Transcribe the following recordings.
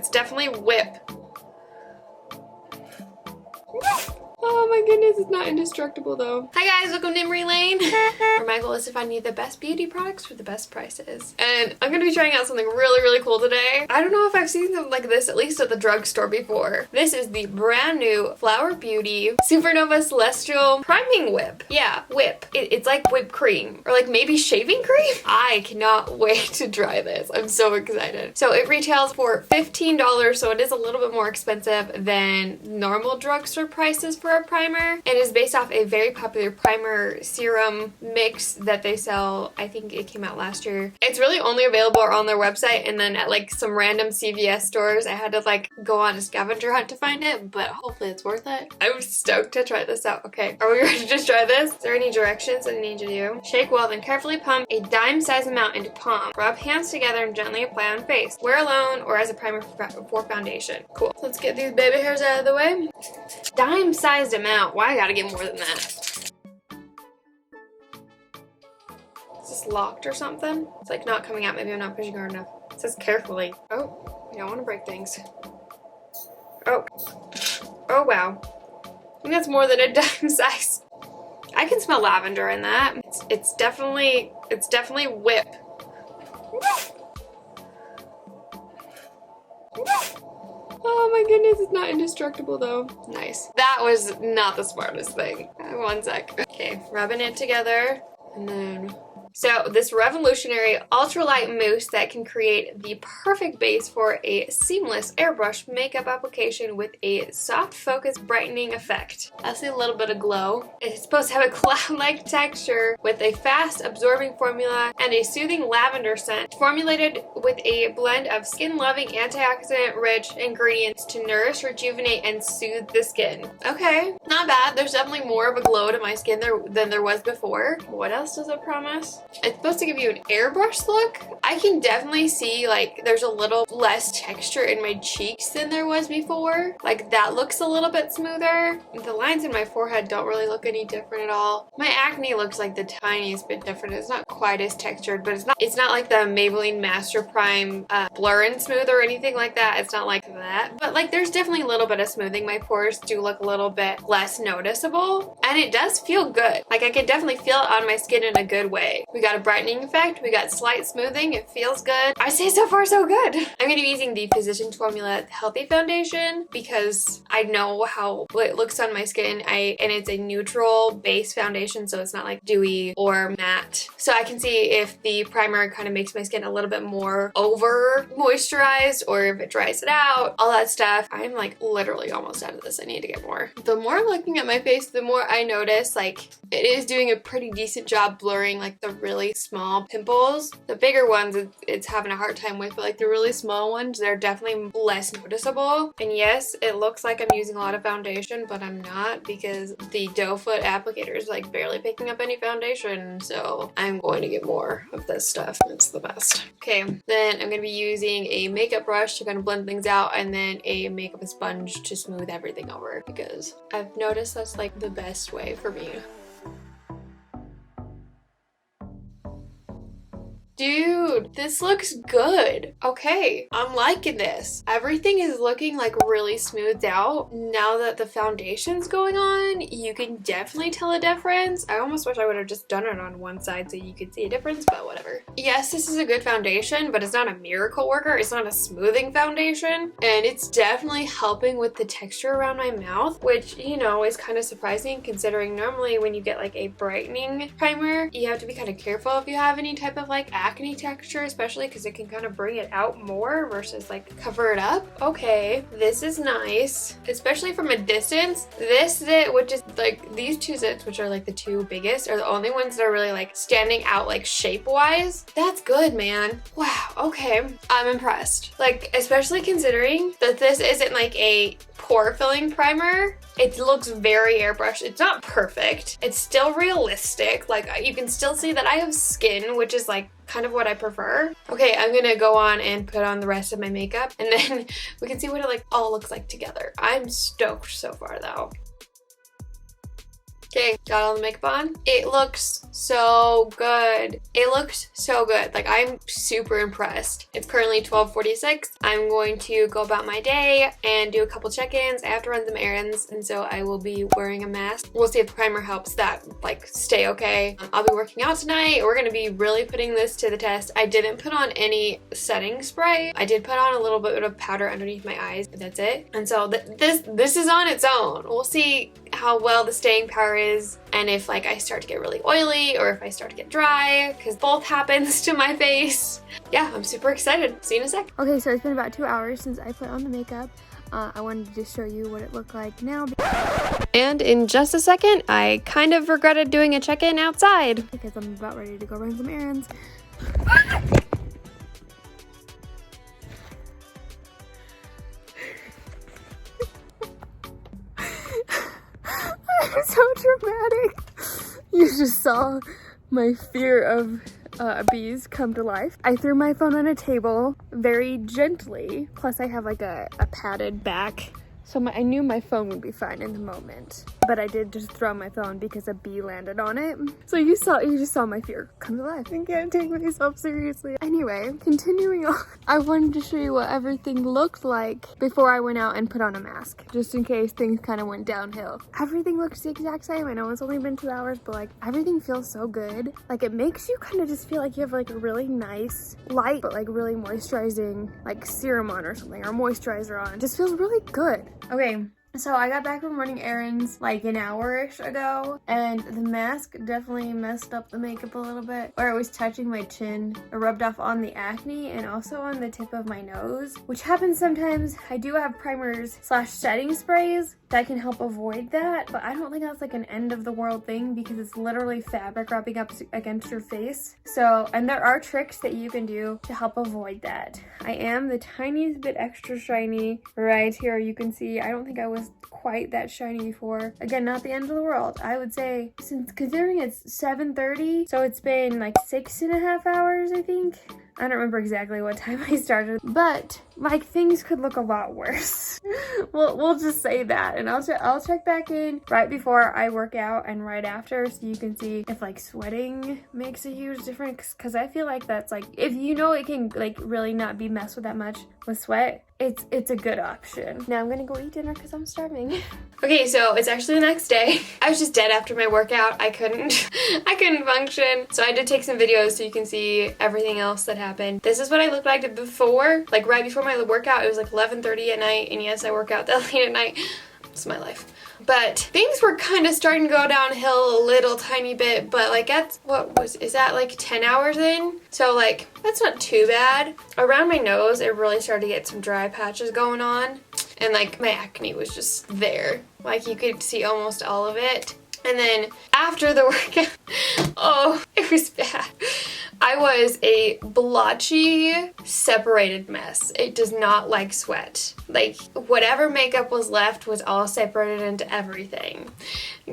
It's definitely whip. Oh my goodness, it's not indestructible though. Hi guys, welcome to Emmarie Lane, where my goal is to find you the best beauty products for the best prices. And I'm gonna be trying out something really cool today. I don't know if I've seen something like this, at least at the drugstore before. This is the brand new Flower Beauty Supernova Celestial Priming Whip. Yeah, whip. It's like whipped cream, or like maybe shaving cream. I cannot wait to try this. I'm so excited. So it retails for $15, so it is a little bit more expensive than normal drugstore prices for a primer. It is based off a very popular primer serum mix that they sell. I think it came out last year. It's really only available on their website and then at like some random CVS stores. I had to like go on a scavenger hunt to find it, but hopefully it's worth it. I'm stoked to try this out. Okay, are we ready to just try this? Is there any directions that I need you to do? Shake well, then carefully pump a dime-sized amount into palm. Rub hands together and gently apply on face. Wear alone or as a primer for foundation. Cool. Let's get these baby hairs out of the way. Dime-sized amount. Why I gotta get more than that? Is this locked or something? It's like not coming out. Maybe I'm not pushing hard enough. It says carefully. Oh, I don't want to break things. Oh. Oh wow. I think that's more than a dime size. I can smell lavender in that. It's definitely whip. Oh my goodness, it's not indestructible though. Nice. That was not the smartest thing. One sec. Okay, rubbing it together and then... So this revolutionary ultralight mousse that can create the perfect base for a seamless airbrush makeup application with a soft focus brightening effect. I see a little bit of glow. It's supposed to have a cloud-like texture with a fast absorbing formula and a soothing lavender scent, formulated with a blend of skin-loving antioxidant-rich ingredients to nourish, rejuvenate, and soothe the skin. Okay, not bad. There's definitely more of a glow to my skin than there was before. What else does it promise? It's supposed to give you an airbrush look. I can definitely see like there's a little less texture in my cheeks than there was before. Like that looks a little bit smoother. The lines in my forehead don't really look any different at all. My acne looks like the tiniest bit different. It's not quite as textured, but it's not like the Maybelline Master Prime Blur and Smooth or anything like that. It's not like that. But like there's definitely a little bit of smoothing. My pores do look a little bit less noticeable. And it does feel good. Like I can definitely feel it on my skin in a good way. We got a brightening effect. We got slight smoothing. It feels good. I say so far so good. I'm going to be using the Physicians Formula Healthy Foundation because I know how it looks on my skin. And it's a neutral base foundation, so it's not like dewy or matte. So I can see if the primer kind of makes my skin a little bit more over moisturized or if it dries it out, all that stuff. I'm like literally almost out of this. I need to get more. The more I'm looking at my face, the more I notice like it is doing a pretty decent job blurring like the really small pimples. The bigger ones it's having a hard time with, but like the really small ones, they're definitely less noticeable. And yes, it looks like I'm using a lot of foundation, but I'm not because the doe foot applicator is like barely picking up any foundation. So I'm going to get more of this stuff. It's the best. Okay, then I'm going to be using a makeup brush to kind of blend things out and then a makeup sponge to smooth everything over because I've noticed that's like the best way for me. Dude, this looks good. Okay, I'm liking this. Everything is looking like really smoothed out. Now that the foundation's going on, you can definitely tell a difference. I almost wish I would have just done it on one side so you could see a difference, but whatever. Yes, this is a good foundation, but it's not a miracle worker. It's not a smoothing foundation, and it's definitely helping with the texture around my mouth, which, you know, is kind of surprising considering normally when you get like a brightening primer, you have to be kind of careful if you have any type of like acne texture, especially because it can kind of bring it out more versus like cover it up. Okay, this is nice, especially from a distance. This zit, which is like these two zits, which are like the two biggest, are the only ones that are really like standing out like shape wise. That's good, man. Wow, okay, I'm impressed. Like especially considering that this isn't like a pore filling primer. It looks very airbrushed. It's not perfect. It's still realistic. Like you can still see that I have skin, which is like kind of what I prefer. Okay, I'm gonna go on and put on the rest of my makeup and then we can see what it like all looks like together. I'm stoked so far though. Okay, got all the makeup on. It looks so good. It looks so good. Like, I'm super impressed. It's currently 12:46. I'm going to go about my day and do a couple check-ins. I have to run some errands, and so I will be wearing a mask. We'll see if the primer helps that, like, stay okay. I'll be working out tonight. We're gonna be really putting this to the test. I didn't put on any setting spray. I did put on a little bit of powder underneath my eyes, but that's it. And so this is on its own. We'll see how well the staying power is, and if like I start to get really oily or if I start to get dry, because both happens to my face. Yeah, I'm super excited. See you in a sec. Okay, so it's been about 2 hours since I put on the makeup. I wanted to just show you what it looked like now. And in just a second, I kind of regretted doing a check-in outside. Because I'm about ready to go run some errands. So dramatic. You just saw my fear of bees come to life. I threw my phone on a table very gently. Plus I have like a padded back. So I knew my phone would be fine in the moment. But I did just throw my phone because a bee landed on it. So you just saw my fear come to life. I can't take myself seriously. Anyway, continuing on. I wanted to show you what everything looked like before I went out and put on a mask. Just in case things kind of went downhill. Everything looks the exact same. I know it's only been 2 hours, but like everything feels so good. Like it makes you kind of just feel like you have like a really nice, light, but like really moisturizing like serum on or something, or moisturizer on. It just feels really good. Okay. So I got back from running errands like an hour-ish ago, and the mask definitely messed up the makeup a little bit. Where it was touching my chin, it rubbed off on the acne and also on the tip of my nose, which happens sometimes. I do have primers / setting sprays that can help avoid that, but I don't think that's like an end of the world thing because it's literally fabric rubbing up against your face. So, and there are tricks that you can do to help avoid that. I am the tiniest bit extra shiny right here. You can see, I don't think I was quite that shiny before. Again, not the end of the world. I would say, since considering it's 7:30, so it's been like 6.5 hours, I think. I don't remember exactly what time I started, but like things could look a lot worse. We'll just say that, and I'll check back in right before I work out and right after, so you can see if like sweating makes a huge difference. Because I feel like that's like, if you know it can like really not be messed with that much with sweat, it's a good option. Now I'm gonna go eat dinner because I'm starving. Okay, so it's actually the next day. I was just dead after my workout. I couldn't function. So I did take some videos so you can see everything else that happened. This is what I looked like before, like right before my workout. It was like 11:30 at night, and yes, I work out that late at night. It's my life. But things were kind of starting to go downhill a little tiny bit, but like is that like 10 hours in? So like, that's not too bad. Around my nose, it really started to get some dry patches going on. And like my acne was just there. Like you could see almost all of it. And then after the workout, oh, it was bad. I was a blotchy, separated mess. It does not like sweat. Like, whatever makeup was left was all separated into everything.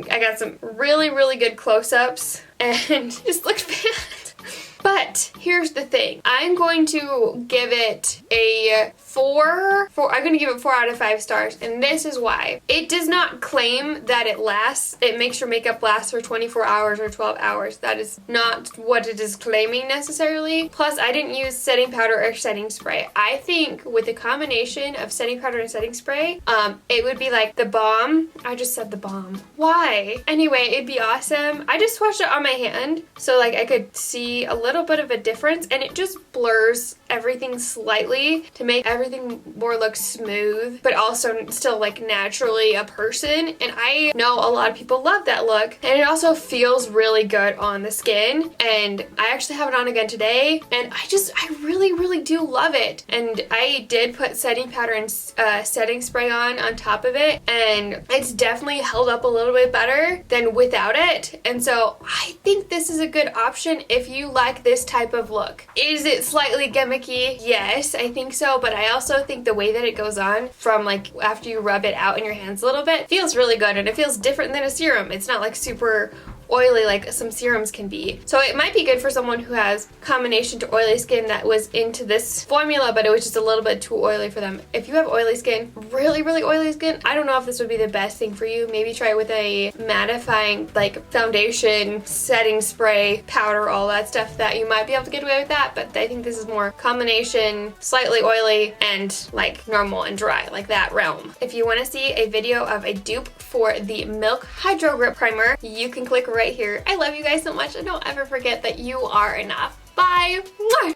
I got some really, really good close-ups, and it just looked bad. But here's the thing. I'm going to give it a 4. I'm going to give it 4 out of 5 stars, and this is why. It does not claim that it lasts. It makes your makeup last for 24 hours or 12 hours. That is not what it is claiming necessarily. Plus, I didn't use setting powder or setting spray. I think with a combination of setting powder and setting spray, it would be like the bomb. I just said the bomb. Why? Anyway, it'd be awesome. I just swatched it on my hand, so like I could see a little bit of a difference, and it just blurs everything slightly to make everything more look smooth, but also still like naturally a person. And I know a lot of people love that look, and it also feels really good on the skin. And I actually have it on again today, and I really, really do love it. And I did put setting powder and setting spray on top of it, and it's definitely held up a little bit better than without it. And so I think this is a good option if you like this type of look. Is it slightly gimmicky? Yes, I think so, but I also think the way that it goes on from like after you rub it out in your hands a little bit feels really good, and it feels different than a serum. It's not like super oily like some serums can be. So it might be good for someone who has combination to oily skin that was into this formula, but it was just a little bit too oily for them. If you have oily skin, really, really oily skin, I don't know if this would be the best thing for you. Maybe try it with a mattifying like foundation, setting spray, powder, all that stuff that you might be able to get away with that, but I think this is more combination, slightly oily, and like normal and dry, like that realm. If you want to see a video of a dupe for the Milk Hydro Grip Primer, you can click right here. I love you guys so much, and don't ever forget that you are enough. Bye! Mwah!